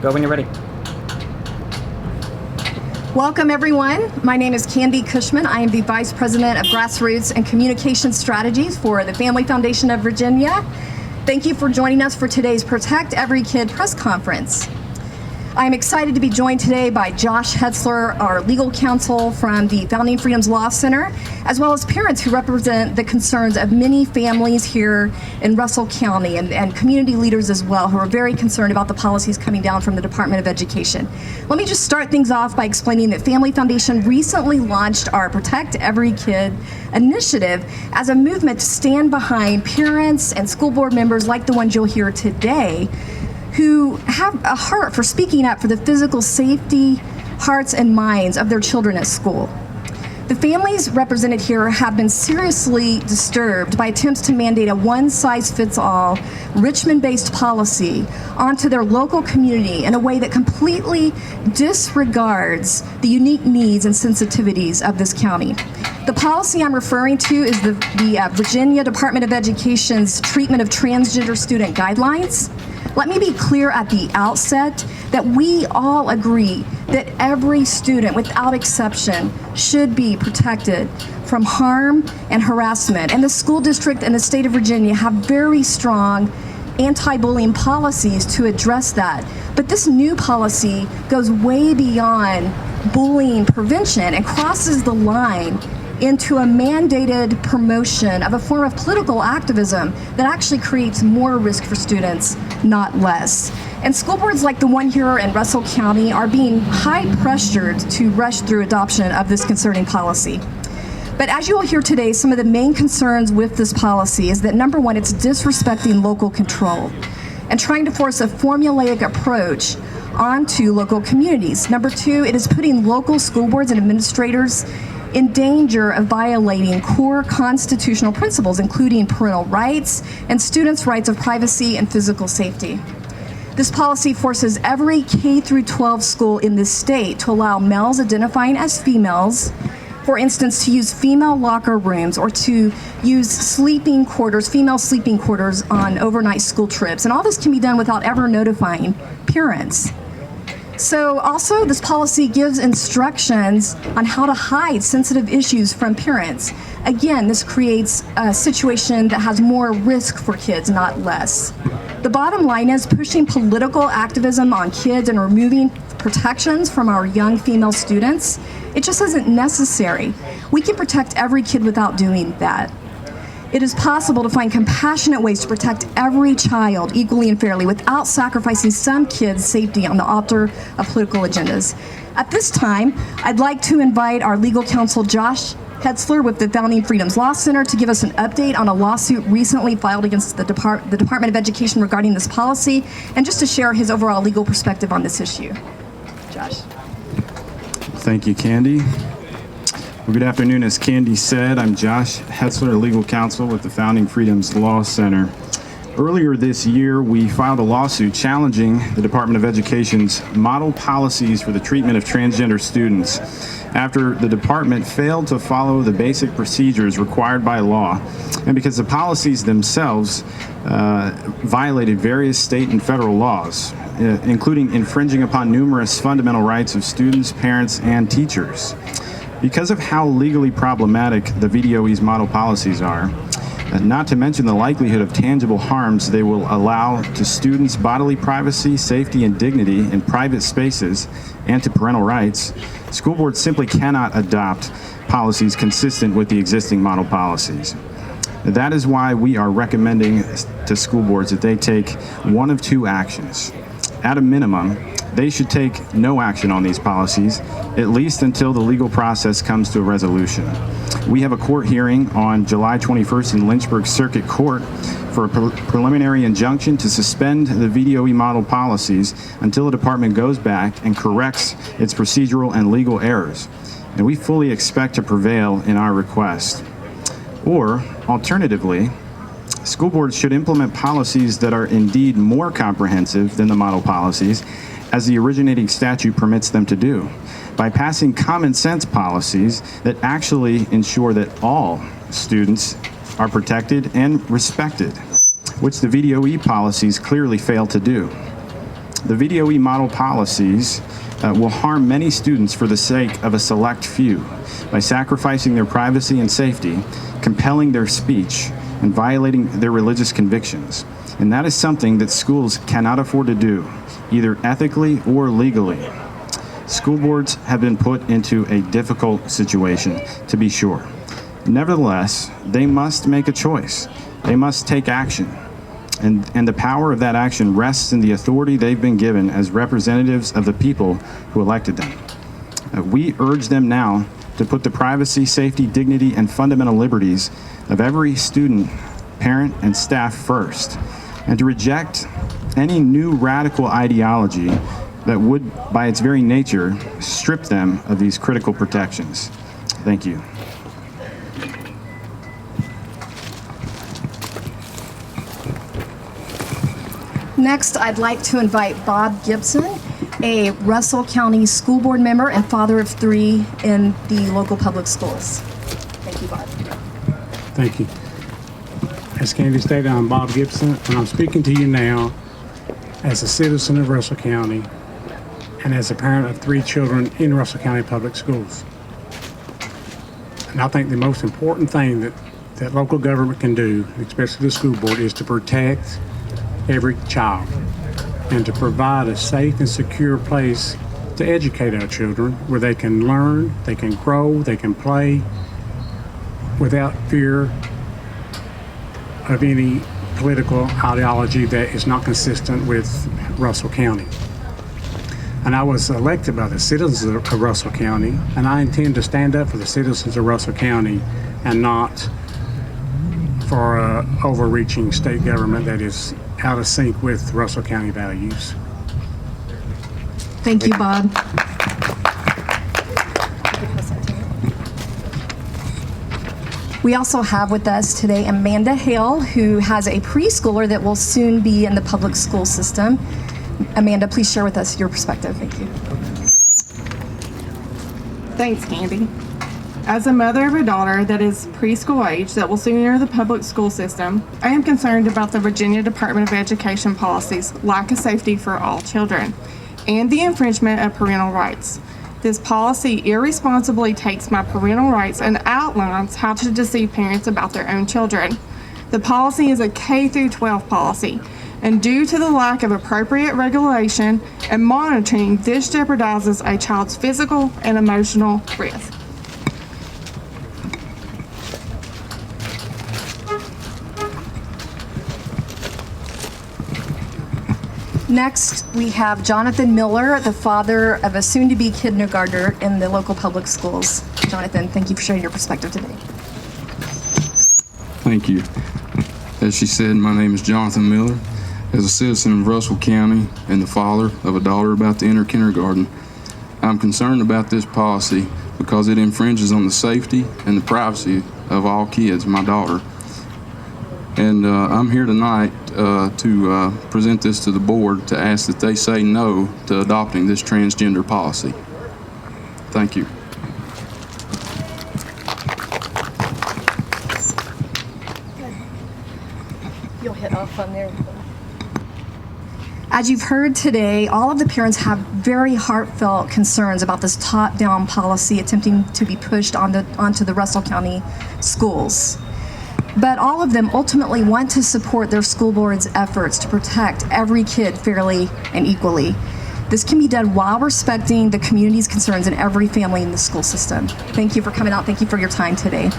Go when you're ready. Welcome, everyone. My name is Candy Cushman. I am the Vice President of Grassroots and Communication Strategies for the Family Foundation of Virginia. Thank you for joining us for today's Protect Every Kid press conference. I am excited to be joined today by Josh Hetzler, our legal counsel from the Founding Freedoms Law Center, as well as parents who represent the concerns of many families here in Russell County and community leaders as well who are very concerned about the policies coming down from the Department of Education. Let me just start things off by explaining that Family Foundation recently launched our Protect Every Kid initiative as a movement to stand behind parents and school board members like the ones you'll hear today who have a heart for speaking up for the physical safety, hearts, and minds of their children at school. The families represented here have been seriously disturbed by attempts to mandate a one-size-fits-all, Richmond-based policy onto their local community in a way that completely disregards the unique needs and sensitivities of this county. The policy I'm referring to is the Virginia Department of Education's treatment of transgender student guidelines. Let me be clear at the outset that we all agree that every student, without exception, should be protected from harm and harassment. And the school district and the state of Virginia have very strong anti-bullying policies to address that. But this new policy goes way beyond bullying prevention and crosses the line into a mandated promotion of a form of political activism that actually creates more risk for students, not less. And school boards like the one here in Russell County are being high-pressured to rush through adoption of this concerning policy. But as you will hear today, some of the main concerns with this policy is that, number one, it's disrespecting local control and trying to force a formulaic approach onto local communities. Number two, it is putting local school boards and administrators in danger of violating core constitutional principles, including parental rights and students' rights of privacy and physical safety. This policy forces every K-12 school in this state to allow males identifying as females, for instance, to use female locker rooms or to use sleeping quarters, female sleeping quarters on overnight school trips. And all this can be done without ever notifying parents. So also, this policy gives instructions on how to hide sensitive issues from parents. Again, this creates a situation that has more risk for kids, not less. The bottom line is pushing political activism on kids and removing protections from our young female students. It just isn't necessary. We can protect every kid without doing that. It is possible to find compassionate ways to protect every child equally and fairly without sacrificing some kids' safety on the altar of political agendas. At this time, I'd like to invite our legal counsel, Josh Hetzler with the Founding Freedoms Law Center, to give us an update on a lawsuit recently filed against the Department of Education regarding this policy, and just to share his overall legal perspective on this issue. Josh. Thank you, Candy. Well, good afternoon. As Candy said, I'm Josh Hetzler, legal counsel with the Founding Freedoms Law Center. Earlier this year, we filed a lawsuit challenging the Department of Education's model policies for the treatment of transgender students after the department failed to follow the basic procedures required by law, and because the policies themselves violated various state and federal laws, including infringing upon numerous fundamental rights of students, parents, and teachers. Because of how legally problematic the VDOE's model policies are, not to mention the likelihood of tangible harms they will allow to students' bodily privacy, safety, and dignity in private spaces, and to parental rights, school boards simply cannot adopt policies consistent with the existing model policies. That is why we are recommending to school boards that they take one of two actions. At a minimum, they should take no action on these policies, at least until the legal process comes to a resolution. We have a court hearing on July 21st in Lynchburg Circuit Court for a preliminary injunction to suspend the VDOE model policies until the department goes back and corrects its procedural and legal errors. And we fully expect to prevail in our request. Or, alternatively, school boards should implement policies that are indeed more comprehensive than the model policies, as the originating statute permits them to do, by passing common sense policies that actually ensure that all students are protected and respected, which the VDOE policies clearly fail to do. The VDOE model policies will harm many students for the sake of a select few by sacrificing their privacy and safety, compelling their speech, and violating their religious convictions. And that is something that schools cannot afford to do, either ethically or legally. School boards have been put into a difficult situation, to be sure. Nevertheless, they must make a choice. They must take action. And the power of that action rests in the authority they've been given as representatives of the people who elected them. We urge them now to put the privacy, safety, dignity, and fundamental liberties of every student, parent, and staff first, and to reject any new radical ideology that would, by its very nature, strip them of these critical protections. Thank you. Next, I'd like to invite Bob Gibson, a Russell County School Board member and father of 3 in the local public schools. Thank you, Bob. Thank you. As Candy stated, I'm Bob Gibson, and I'm speaking to you now as a citizen of Russell County and as a parent of 3 children in Russell County Public Schools. And I think the most important thing that local government can do, especially the school board, is to protect every child and to provide a safe and secure place to educate our children where they can learn, they can grow, they can play without fear of any political ideology that is not consistent with Russell County. And I was elected by the citizens of Russell County, and I intend to stand up for the citizens of Russell County and not for an overreaching state government that is out of sync with Russell County values. Thank you, Bob. We also have with us today Amanda Hale, who has a preschooler that will soon be in the public school system. Amanda, please share with us your perspective. Thank you. Thanks, Candy. As a mother of a daughter that is preschool age that will soon enter the public school system, I am concerned about the Virginia Department of Education policies' lack of safety for all children and the infringement of parental rights. This policy irresponsibly takes my parental rights and outlines how to deceive parents about their own children. The policy is a K-12 policy, and due to the lack of appropriate regulation and monitoring, this jeopardizes a child's physical and emotional risk. Next, we have Jonathan Miller, the father of a soon-to-be kindergartner in the local public schools. Jonathan, thank you for sharing your perspective today. Thank you. As she said, my name is Jonathan Miller. As a citizen of Russell County and the father of a daughter about to enter kindergarten, I'm concerned about this policy because it infringes on the safety and the privacy of all kids, my daughter. And I'm here tonight to present this to the board to ask that they say no to adopting this transgender policy. Thank you. You'll hit off on there. As you've heard today, all of the parents have very heartfelt concerns about this top-down policy attempting to be pushed onto the Russell County schools. But all of them ultimately want to support their school board's efforts to protect every kid fairly and equally. This can be done while respecting the community's concerns and every family in the school system. Thank you for coming out. Thank you for your time today.